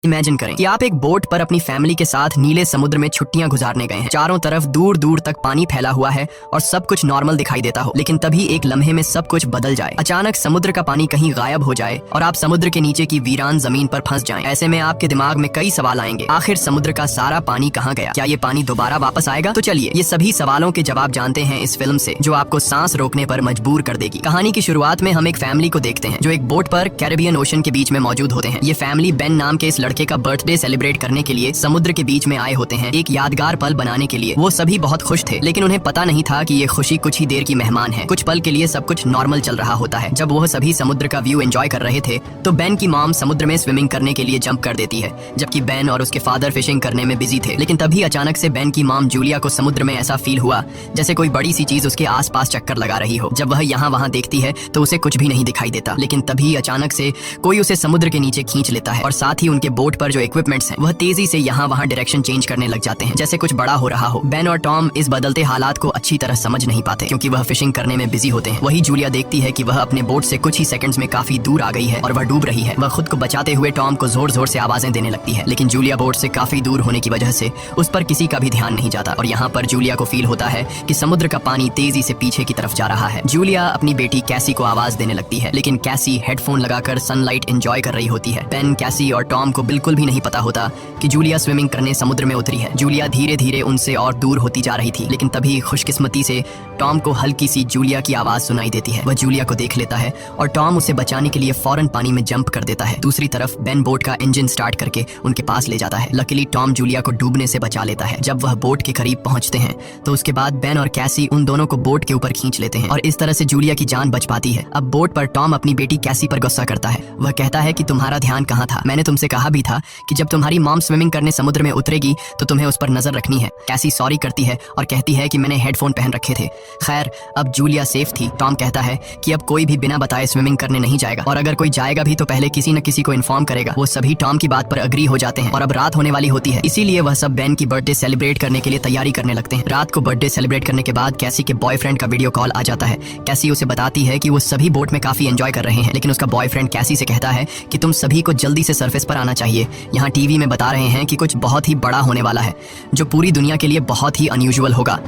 Imagine करें कि आप एक बोट पर अपनी फैमिली के साथ नीले समुद्र में छुट्टियां गुजारने गए हैं। चारों तरफ दूर दूर तक पानी फैला हुआ है और सब कुछ नॉर्मल दिखाई देता हो, लेकिन तभी एक लम्हे में सब कुछ बदल जाए। अचानक समुद्र का पानी कहीं गायब हो जाए और आप समुद्र के नीचे की वीरान जमीन पर फंस जाएं। ऐसे में आपके दिमाग में कई सवाल आएंगे, आखिर समुद्र का सारा पानी कहाँ गया? क्या ये पानी दोबारा वापस आएगा? तो चलिए ये सभी सवालों के जवाब जानते हैं इस फिल्म से, जो आपको सांस रोकने पर मजबूर कर देगी। कहानी की शुरुआत में हम एक फैमिली को देखते हैं जो एक बोट पर कैरिबियन ओशन के बीच में मौजूद होते हैं। ये फैमिली बेन नाम के इस लड़के का बर्थडे सेलिब्रेट करने के लिए समुद्र के बीच में आए होते हैं, एक यादगार पल बनाने के लिए। वो सभी बहुत खुश थे, लेकिन उन्हें पता नहीं था कि ये खुशी कुछ ही देर की मेहमान है। कुछ पल के लिए सब कुछ नॉर्मल चल रहा होता है। जब वह सभी समुद्र का व्यू एंजॉय कर रहे थे तो बेन की मॉम समुद्र में स्विमिंग करने के लिए जंप कर देती है, जबकि बेन और उसके फादर फिशिंग करने में बिजी थे। लेकिन तभी अचानक से बेन की मॉम जूलिया को समुद्र में ऐसा फील हुआ जैसे कोई बड़ी सी चीज उसके आसपास चक्कर लगा रही हो। जब वह यहाँ वहाँ देखती है तो उसे कुछ भी नहीं दिखाई देता, लेकिन तभी अचानक से कोई उसे समुद्र के नीचे खींच लेता है और साथ ही उनके बोट पर जो इक्विपमेंट्स हैं वह तेजी से यहाँ वहाँ डायरेक्शन चेंज करने लग जाते हैं, जैसे कुछ बड़ा हो रहा हो। बेन और टॉम इस बदलते हालात को अच्छी तरह समझ नहीं पाते क्योंकि वह फिशिंग करने में बिजी होते हैं। वही जूलिया देखती है कि वह अपने बोट से कुछ ही सेकंड्स में काफी दूर आ गई है और वह डूब रही है। वह खुद को बचाते हुए टॉम को जोर जोर से आवाजें देने लगती है, लेकिन जूलिया बोट से काफी दूर होने की वजह से उस पर किसी का भी ध्यान नहीं जाता और यहाँ पर जूलिया को फील होता है कि समुद्र का पानी तेजी से पीछे की तरफ जा रहा है। जूलिया अपनी बेटी कैसी को आवाज देने लगती है, लेकिन कैसी हेडफोन लगाकर सनलाइट एंजॉय कर रही होती है। बेन, कैसी और टॉम को बिल्कुल भी नहीं पता होता कि जूलिया स्विमिंग करने समुद्र में उतरी है। जूलिया धीरे धीरे उनसे और दूर होती जा रही थी, लेकिन तभी खुशकिस्मती से टॉम को हल्की सी जूलिया की आवाज सुनाई देती है। वह जूलिया को देख लेता है और टॉम उसे बचाने के लिए फौरन पानी में जंप कर देता है। दूसरी तरफ बेन बोट का इंजन स्टार्ट करके उनके पास ले जाता है। लकीली टॉम जूलिया को डूबने से बचा लेता है। जब वह बोट के करीब पहुंचते हैं तो उसके बाद बेन और कैसी उन दोनों को बोट के ऊपर खींच लेते हैं और इस तरह से जूलिया की जान बच पाती है। अब बोट पर टॉम अपनी बेटी कैसी पर गुस्सा करता है। वह कहता है कि तुम्हारा ध्यान कहाँ था? मैंने तुमसे कहा भी था कि जब तुम्हारी मॉम स्विमिंग करने समुद्र में उतरेगी तो तुम्हें उस पर नजर रखनी है। कैसी सॉरी करती है और कहती है कि मैंने हेडफोन पहन रखे थे। खैर, अब जूलिया सेफ थी। टॉम कहता है कि अब कोई भी बिना बताए स्विमिंग करने नहीं जाएगा और अगर कोई जाएगा भी तो पहले किसी न किसी को इन्फॉर्म करेगा। वो सभी टॉम की बात पर अग्री हो जाते हैं और अब रात होने वाली होती है, इसीलिए वह सब बेन की बर्थडे सेलिब्रेट करने के लिए तैयारी करने लगते हैं। रात को बर्थडे सेलिब्रेट करने के बाद कैसी के बॉयफ्रेंड का वीडियो कॉल आ जाता है। कैसी उसे बताती है कि वो सभी बोट में काफी एंजॉय कर रहे हैं, लेकिन उसका बॉयफ्रेंड कैसी से कहता है कि तुम सभी को जल्दी से सरफेस पर आना चाहिए। यहाँ टीवी में बता रहे हैं कि कुछ बहुत ही बड़ा होने वाला है जो पूरी दुनिया के लिए बहुत ही अनयूजुअल होगा।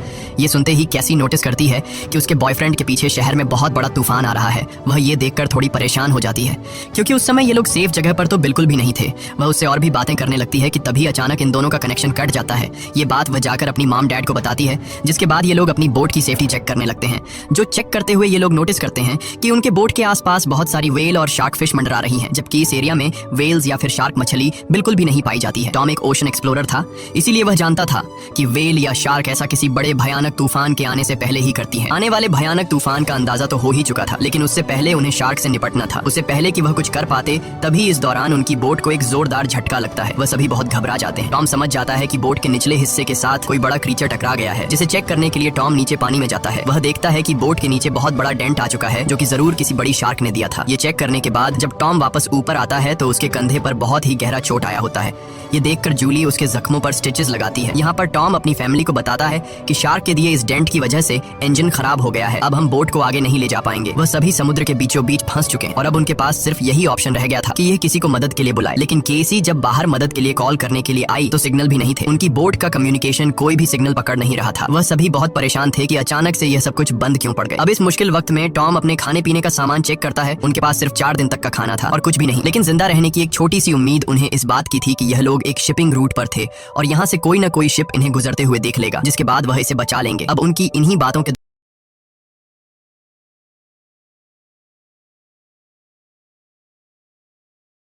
ये सुनते ही कैसी नोटिस करती है कि उसके बॉयफ्रेंड के पीछे शहर में बहुत बड़ा तूफान आ रहा है। वह ये देखकर थोड़ी परेशान हो जाती है क्योंकि उस समय ये लोग सेफ जगह पर तो बिल्कुल भी नहीं थे। वह उससे और भी बातें करने लगती है कि तभी अचानक इन दोनों का कनेक्शन कट जाता है। ये बात वह जाकर अपनी मॉम डैड को बताती है, जिसके बाद ये लोग अपनी बोट की सेफ्टी चेक करने लगते हैं। जो चेक करते हुए ये लोग नोटिस करते हैं कि उनके बोट के आसपास बहुत सारी वेल और शार्क फिश मंडरा रही हैं, जबकि इस एरिया में वेल्स या फिर शार्क मछली बिल्कुल भी नहीं पाई जाती है। टॉम एक ओशन एक्सप्लोरर था, इसीलिए वह जानता था कि वेल या शार्क ऐसा किसी बड़े भयानक तूफान के आने से पहले ही करती है। आने वाले भयानक तूफान का अंदाजा तो हो ही चुका था, लेकिन उससे पहले उन्हें शार्क से निपटना था। उससे पहले कि वह कुछ कर पाते तभी इस दौरान उनकी बोट को एक जोरदार झटका लगता है। वह सभी बहुत घबरा जाते हैं। टॉम समझ जाता है कि बोट के निचले हिस्से के साथ कोई बड़ा क्रीचर टकरा गया है, जिसे चेक करने के लिए टॉम नीचे पानी में जाता है। वह देखता है कि बोट के नीचे बहुत बड़ा डेंट आ चुका है, जो कि जरूर किसी बड़ी शार्क ने दिया था। ये चेक करने के बाद जब टॉम वापस ऊपर आता है तो उसके कंधे पर बहुत ही गहरा चोट आया होता है। ये देखकर जूली उसके जख्मों पर स्टिचेस लगाती है। यहाँ पर टॉम अपनी फैमिली को बताता है कि शार्क के दिए इस डेंट की वजह से इंजन खराब हो गया है, अब हम बोट को आगे नहीं ले जा पाएंगे। वह सभी समुद्र के बीचों बीच फंस चुके हैं और अब उनके पास सिर्फ यही ऑप्शन रह गया था कि यह किसी को मदद के लिए बुलाए। लेकिन केसी जब बाहर मदद के लिए कॉल करने के लिए आई तो सिग्नल भी नहीं थे। उनकी बोट का कम्युनिकेशन कोई भी सिग्नल पकड़ नहीं रहा था। वह सभी बहुत परेशान थे कि अचानक से यह सब कुछ बंद क्यों पड़ गए। अब इस मुश्किल वक्त में टॉम अपने खाने पीने का सामान चेक करता है। उनके पास सिर्फ 4 दिन तक का खाना था और कुछ भी नहीं, लेकिन जिंदा रहने की एक छोटी सी उम्मीद उन्हें इस बात की थी कि यह लोग एक शिपिंग रूट पर थे और यहाँ से कोई न कोई शिप इन्हें गुजरते हुए देख लेगा, जिसके बाद वह इसे बचा लेंगे। अब उनकी इन्हीं बातों के